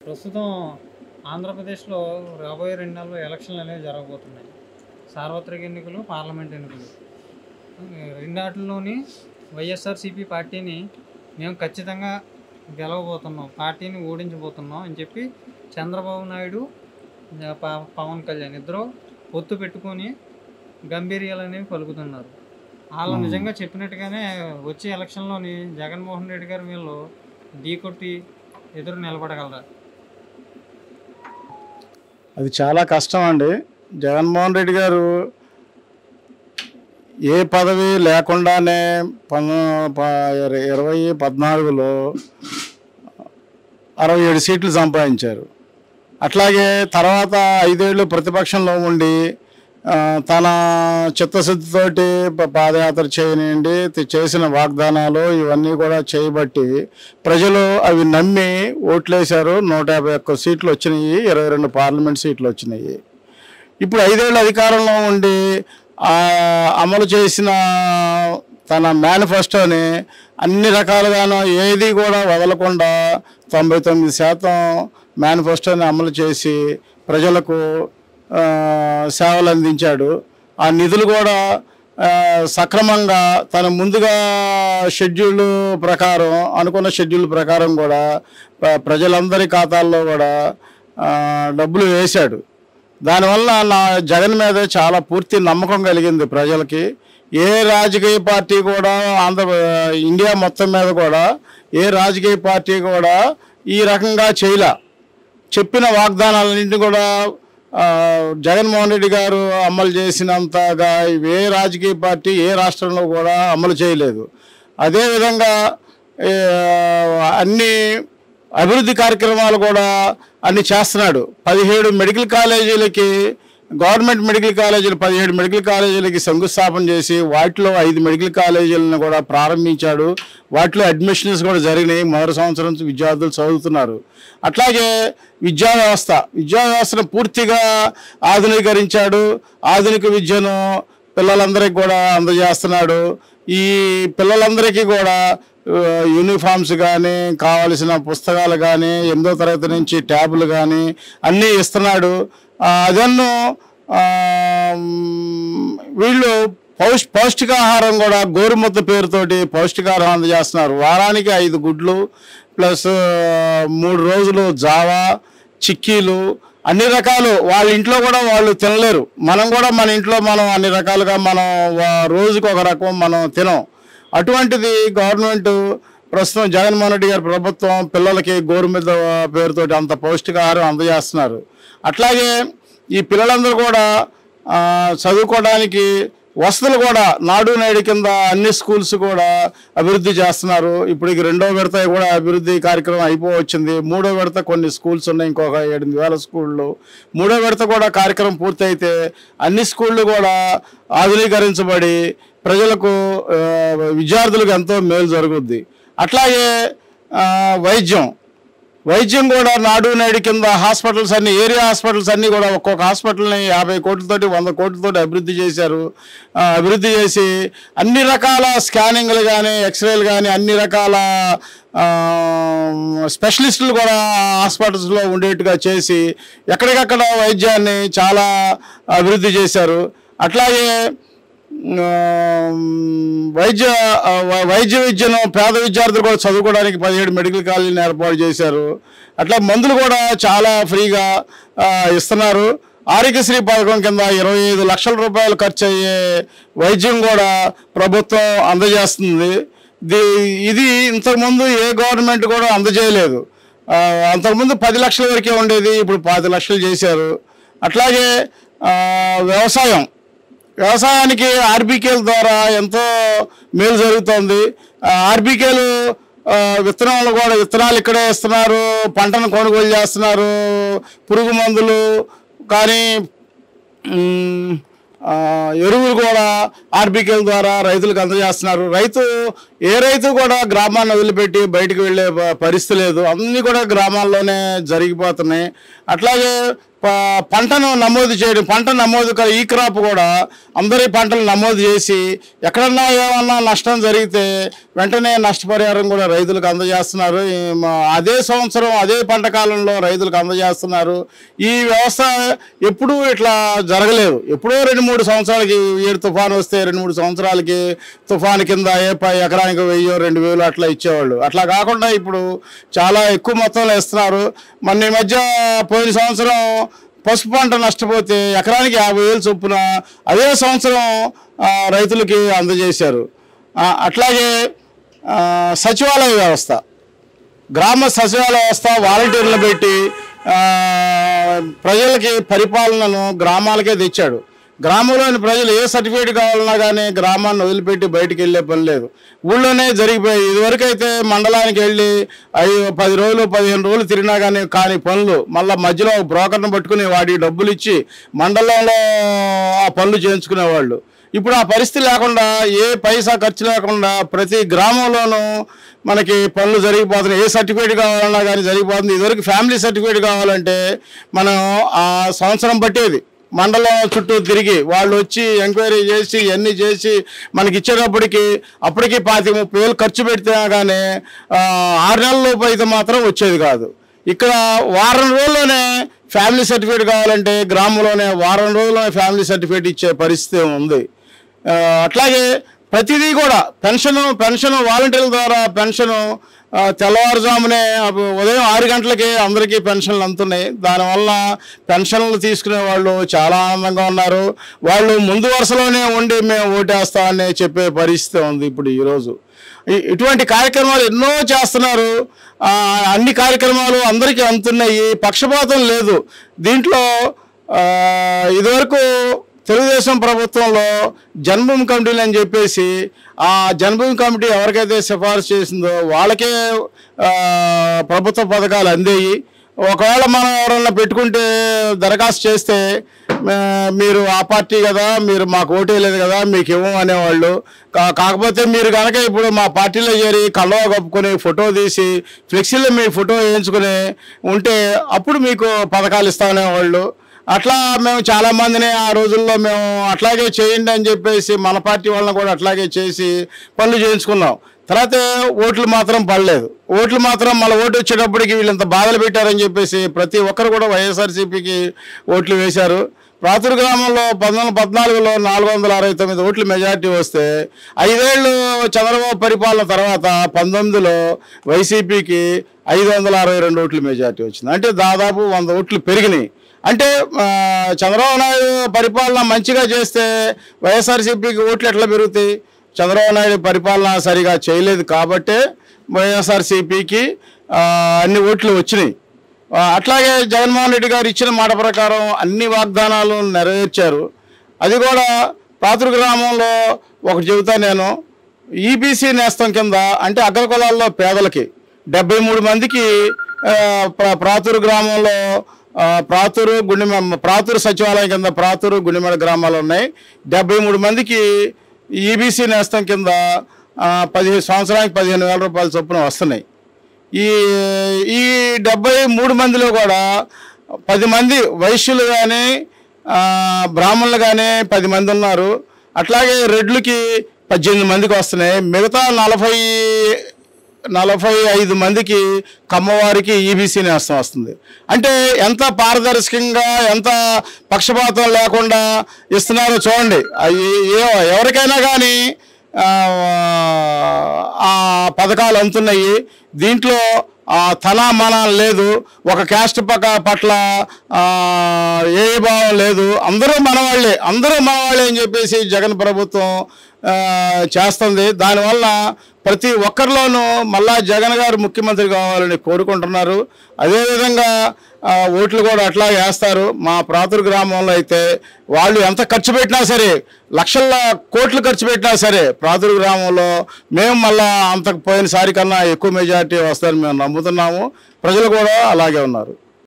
ప్రస్తుతం ఆంధ్రప్రదేశ్లో రాబోయే 2 నెలల్లో ఎలక్షన్లు అనేవి జరగబోతున్నాయి. సార్వత్రిక ఎన్నికలు, పార్లమెంట్ ఎన్నికలు. రెండాటిలోని వైఎస్ఆర్సీపీ పార్టీని మేము ఖచ్చితంగా గెలవబోతున్నాం, పార్టీని ఓడించబోతున్నాం అని చెప్పి చంద్రబాబు నాయుడు, పవన్ కళ్యాణ్ ఇద్దరు పొత్తు పెట్టుకొని గంభీర్యాలు అనేవి పలుకుతున్నారు. వాళ్ళు నిజంగా చెప్పినట్టుగానే వచ్చే ఎలక్షన్లోని జగన్మోహన్ రెడ్డి గారు వీళ్ళు ఢీకొట్టి ఎదురు నిలబడగలరా? అది చాలా కష్టం అండి. జగన్మోహన్ రెడ్డి గారు ఏ పదవి లేకుండానే 2014లో 67 సీట్లు సంపాదించారు. అట్లాగే తర్వాత 5 ఏళ్ళు ప్రతిపక్షంలో ఉండి తన చిత్తశుద్ధితోటి పాదయాత్ర చేయనివ్వండి, చేసిన వాగ్దానాలు ఇవన్నీ కూడా చేయబట్టి ప్రజలు అవి నమ్మి ఓట్లేశారు. 151 సీట్లు వచ్చినాయి, 22 పార్లమెంట్ సీట్లు వచ్చినాయి. ఇప్పుడు 5 ఏళ్ళు అధికారంలో ఉండి అమలు చేసిన తన మేనిఫెస్టోని అన్ని రకాలుగాను ఏది కూడా వదలకుండా 99% మేనిఫెస్టోని అమలు చేసి ప్రజలకు సేవలు అందించాడు. ఆ నిధులు కూడా సక్రమంగా తన ముందుగా అనుకున్న షెడ్యూల్ ప్రకారం కూడా ప్రజలందరి ఖాతాల్లో కూడా డబ్బులు వేశాడు. దానివల్ల నా జగన్ మీద చాలా పూర్తి నమ్మకం కలిగింది ప్రజలకి. ఏ రాజకీయ పార్టీ కూడా ఇండియా మొత్తం మీద కూడా ఏ రాజకీయ పార్టీ కూడా ఈ రకంగా చెప్పిన వాగ్దానాలన్నింటినీ కూడా జగన్మోహన్ రెడ్డి గారు అమలు చేసినంతగా ఏ రాజకీయ పార్టీ ఏ రాష్ట్రంలో కూడా అమలు చేయలేదు. అదేవిధంగా అన్ని అభివృద్ధి కార్యక్రమాలు కూడా అన్ని చేస్తున్నాడు. 17 మెడికల్ కాలేజీలకి, గవర్నమెంట్ మెడికల్ కాలేజీలు 17 మెడికల్ కాలేజీలకి శంకుస్థాపన చేసి వాటిలో 5 మెడికల్ కాలేజీలను కూడా ప్రారంభించాడు. వాటిలో అడ్మిషన్స్ కూడా జరిగినాయి. మొదటి సంవత్సరం విద్యార్థులు చదువుతున్నారు. అట్లాగే విద్యా వ్యవస్థను పూర్తిగా ఆధునీకరించాడు. ఆధునిక విద్యను పిల్లలందరికీ కూడా అందజేస్తున్నాడు. ఈ పిల్లలందరికీ కూడా యూనిఫామ్స్ కానీ, కావలసిన పుస్తకాలు కానీ, 8వ తరగతి నుంచి ట్యాబులు కానీ అన్నీ ఇస్తున్నాడు. అదన్ను వీళ్ళు పౌష్టికాహారం కూడా గోరుముద్ద పేరుతోటి పౌష్టికాహారం అందజేస్తున్నారు. వారానికి 5 గుడ్లు ప్లస్ 3 రోజులు జావా, చిక్కీలు, అన్ని రకాలు. వాళ్ళ ఇంట్లో కూడా వాళ్ళు తినలేరు. మనం కూడా మన ఇంట్లో మనం అన్ని రకాలుగా మనం రోజుకి ఒక రకం మనం తినం. అటువంటిది గవర్నమెంట్ ప్రస్తుతం జగన్మోహన్ రెడ్డి గారి ప్రభుత్వం పిల్లలకి గోరుముద్ద పేరుతోటి అంత పౌష్టికాహారం అందజేస్తున్నారు. అట్లాగే ఈ పిల్లలందరూ కూడా చదువుకోవడానికి వసతులు కూడా నాడు నేడు కింద అన్ని స్కూల్స్ కూడా అభివృద్ధి చేస్తున్నారు. ఇప్పుడు 2వ విడత కూడా అభివృద్ధి కార్యక్రమం అయిపోవచ్చింది. 3వ విడత కొన్ని స్కూల్స్ ఉన్నాయి, ఇంకొక 8,000 స్కూళ్ళు. 3వ విడత కూడా కార్యక్రమం పూర్తయితే అన్ని స్కూళ్ళు కూడా ఆధునీకరించబడి ప్రజలకు విద్యార్థులకు ఎంతో మేలు జరుగుద్ది. అట్లాగే వైద్యం కూడా నాడు నేడు కింద హాస్పిటల్స్ అన్ని, ఏరియా హాస్పిటల్స్ అన్నీ కూడా ఒక్కొక్క హాస్పిటల్ని 50 కోట్లతోటి 100 కోట్లతోటి అభివృద్ధి చేశారు. అభివృద్ధి చేసి అన్ని రకాల స్కానింగ్లు కానీ, ఎక్స్రేలు కానీ అన్ని రకాల స్పెషలిస్టులు కూడా హాస్పిటల్స్లో ఉండేట్టుగా చేసి ఎక్కడికక్కడ వైద్యాన్ని చాలా అభివృద్ధి చేశారు. అట్లాగే విద్యను పేద విద్యార్థులు కూడా చదువుకోవడానికి 17 మెడికల్ కాలేజీలను ఏర్పాటు చేశారు. అట్లా మందులు కూడా చాలా ఫ్రీగా ఇస్తున్నారు. ఆరోగ్యశ్రీ పథకం కింద 25 లక్షల రూపాయలు ఖర్చు అయ్యే వైద్యం కూడా ప్రభుత్వం అందజేస్తుంది. ఇది ఇంతకుముందు ఏ గవర్నమెంట్ కూడా అందజేయలేదు. అంతకుముందు 10 లక్షల వరకే ఉండేది, ఇప్పుడు 5 లక్షలు చేశారు. అట్లాగే వ్యవసాయానికి ఆర్బీకేల ద్వారా ఎంతో మేలు జరుగుతుంది. ఆర్బీకేలు విత్తనాలు ఇక్కడే ఇస్తున్నారు, పంటను కొనుగోలు చేస్తున్నారు. పురుగు మందులు కానీ ఎరువులు కూడా ఆర్బీకేల ద్వారా రైతులకు అందజేస్తున్నారు. రైతు ఏ రైతు కూడా గ్రామాన్ని వదిలిపెట్టి బయటకు వెళ్ళే పరిస్థితి లేదు. అన్నీ కూడా గ్రామాల్లోనే జరిగిపోతున్నాయి. అట్లాగే పంటను నమోదు చేయడం, పంట నమోదు ఈ క్రాప్ కూడా అందరి పంటలు నమోదు చేసి ఎక్కడన్నా ఏమన్నా నష్టం జరిగితే వెంటనే నష్టపరిహారం కూడా రైతులకు అందజేస్తున్నారు. అదే సంవత్సరం అదే పంట కాలంలో రైతులకు అందజేస్తున్నారు. ఈ వ్యవస్థ ఎప్పుడూ ఇట్లా జరగలేదు. ఎప్పుడో 2-3 సంవత్సరాలకి ఏడు తుఫాను వస్తే 2-3 సంవత్సరాలకి తుఫాను కింద ఎకరానికి 1000-2000 అట్లా ఇచ్చేవాళ్ళు. అట్లా కాకుండా ఇప్పుడు చాలా ఎక్కువ మొత్తంలో ఇస్తున్నారు. మొన్న ఈ మధ్య పోయిన సంవత్సరం పసుపు పంట నష్టపోతే ఎకరానికి 50,000 చొప్పున అదే సంవత్సరం రైతులకి అందజేశారు. అట్లాగే సచివాలయ వ్యవస్థ, గ్రామ సచివాలయ వ్యవస్థ వాలంటీర్లను పెట్టి ప్రజలకి పరిపాలనను గ్రామాలకే తెచ్చాడు. గ్రామంలోని ప్రజలు ఏ సర్టిఫికేట్ కావాలన్నా కానీ గ్రామాన్ని వదిలిపెట్టి బయటికి వెళ్ళే పని లేదు, ఊళ్ళోనే జరిగిపోయాయి. ఇదివరకైతే మండలానికి వెళ్ళి 10 రోజులు 15 రోజులు తిరిగినా కానీ పనులు మళ్ళీ మధ్యలో బ్రోకర్ను పట్టుకుని వాడికి డబ్బులు ఇచ్చి మండలంలో ఆ పనులు చేయించుకునేవాళ్ళు. ఇప్పుడు ఆ పరిస్థితి లేకుండా ఏ పైసా ఖర్చు లేకుండా ప్రతి గ్రామంలోనూ మనకి పనులు జరిగిపోతున్నాయి. ఏ సర్టిఫికేట్ కావాలన్నా కానీ జరిగిపోతుంది. ఇదివరకు ఫ్యామిలీ సర్టిఫికేట్ కావాలంటే మనం ఆ సంవత్సరం పట్టేది, మండలం చుట్టూ తిరిగి వాళ్ళు వచ్చి ఎంక్వైరీ చేసి ఇవన్నీ చేసి మనకి ఇచ్చేటప్పటికి అప్పటికి 25-30 వేలు ఖర్చు పెడితే కానీ 6 నెలల లోపు అయితే మాత్రం వచ్చేది కాదు. ఇక్కడ వారం రోజుల్లోనే ఫ్యామిలీ సర్టిఫికేట్ కావాలంటే గ్రామంలోనే వారం రోజుల్లోనే ఫ్యామిలీ సర్టిఫికేట్ ఇచ్చే పరిస్థితి ఉంది. అట్లాగే ప్రతిదీ కూడా పెన్షన్ వాలంటీర్ల ద్వారా పెన్షను తెల్లవారుజామునే ఉదయం 6 గంటలకే అందరికీ పెన్షన్లు అందుతున్నాయి. దానివల్ల పెన్షన్లు తీసుకునే వాళ్ళు చాలా ఆనందంగా ఉన్నారు. వాళ్ళు ముందు వరుసలోనే ఉండి మేము ఓటేస్తామని చెప్పే పరిస్థితి ఉంది. ఇప్పుడు ఈరోజు ఇటువంటి కార్యక్రమాలు ఎన్నో చేస్తున్నారు. అన్ని కార్యక్రమాలు అందరికీ అందుతున్నాయి, పక్షపాతం లేదు దీంట్లో. ఇదివరకు తెలుగుదేశం ప్రభుత్వంలో జన్మభూమి కమిటీలు అని చెప్పేసి ఆ జన్మభూమి కమిటీ ఎవరికైతే సిఫార్సు చేసిందో వాళ్ళకే ప్రభుత్వ పథకాలు అందేయి. ఒకవేళ మనం ఎవరన్నా పెట్టుకుంటే దరఖాస్తు చేస్తే మీరు ఆ పార్టీ కదా, మీరు మాకు ఓటేయలేదు కదా, మీకు ఇవ్వం అనేవాళ్ళు. కాకపోతే మీరు కనుక ఇప్పుడు మా పార్టీలో చేరి కళ్ళవ కప్పుకొని ఫోటో తీసి ఫ్లెక్సీలో మీ ఫోటో వేయించుకుని ఉంటే అప్పుడు మీకు పథకాలు ఇస్తామనేవాళ్ళు. అట్లా మేము చాలామందిని ఆ రోజుల్లో మేము అట్లాగే చేయండి అని చెప్పేసి మన పార్టీ వాళ్ళని కూడా అట్లాగే చేసి పనులు చేయించుకున్నాం. తర్వాత ఓట్లు మాత్రం పడలేదు. ఓట్లు మాత్రం మళ్ళీ ఓటు వచ్చేటప్పటికి వీళ్ళంత బాధలు పెట్టారని చెప్పేసి ప్రతి ఒక్కరు కూడా వైఎస్ఆర్సీపీకి ఓట్లు వేశారు. ప్రాతూరు గ్రామంలో 2014లో 469 ఓట్లు మెజార్టీ వస్తే 5 ఏళ్ళు చంద్రబాబు పరిపాలన తర్వాత 19లో వైసీపీకి 562 ఓట్లు మెజార్టీ వచ్చింది. అంటే దాదాపు 100 ఓట్లు పెరిగినాయి. అంటే చంద్రబాబు నాయుడు పరిపాలన మంచిగా చేస్తే వైఎస్ఆర్సీపీకి ఓట్లు ఎట్లా పెరుగుతాయి? చంద్రబాబు నాయుడు పరిపాలన సరిగా చేయలేదు కాబట్టే వైఎస్ఆర్సీపీకి అన్ని ఓట్లు వచ్చినాయి. అట్లాగే జగన్మోహన్ రెడ్డి గారు ఇచ్చిన మాట ప్రకారం అన్ని వాగ్దానాలు నెరవేర్చారు. అది కూడా ప్రాతూరు గ్రామంలో ఒకటి చెబుతా నేను, ఈబీసీ నేస్తం కింద అంటే అగ్రకులాల్లో పేదలకి 73 మందికి ప్రాతూరు గ్రామంలో ప్రాతూరు సచివాలయం కింద ప్రాతూరు గుండెమెడ గ్రామాలు ఉన్నాయి. 73 మందికి ఈబీసీ నేస్తం కింద 15 సంవత్సరానికి 15,000 రూపాయల చొప్పున వస్తున్నాయి. ఈ 73 మందిలో కూడా 10 మంది వైశ్యులు కానీ బ్రాహ్మణులు కానీ 10 మంది ఉన్నారు. అట్లాగే రెడ్లకి 18 మందికి వస్తున్నాయి. మిగతా 45 మందికి కమ్మవారికి ఈబీసీ నేస్తం వస్తుంది. అంటే ఎంత పారదర్శకంగా ఎంత పక్షపాతం లేకుండా ఇస్తున్నారో చూడండి. ఎవరికైనా కానీ ఆ పథకాలు అందుతున్నాయి. దీంట్లో తనామనం లేదు, ఒక క్యాస్ట్ పట్ల ఏ భావం లేదు. అందరూ మనవాళ్ళే అని చెప్పేసి జగన్ ప్రభుత్వం చేస్తుంది. దానివల్ల ప్రతి ఒక్కరిలోనూ మళ్ళా జగన్ గారు ముఖ్యమంత్రి కావాలని కోరుకుంటున్నారు. అదేవిధంగా ఓట్లు కూడా అట్లా వేస్తారు. మా ప్రాతూరు గ్రామంలో అయితే వాళ్ళు ఎంత ఖర్చు పెట్టినా సరే, లక్షల కోట్లు ఖర్చు పెట్టినా సరే ప్రాతూరు గ్రామంలో మేము మళ్ళా అంతకు పోయినసారి కన్నా ఎక్కువ మెజార్టీ వస్తారని మేము నమ్ముతున్నాము. ప్రజలు కూడా అలాగే ఉన్నారు.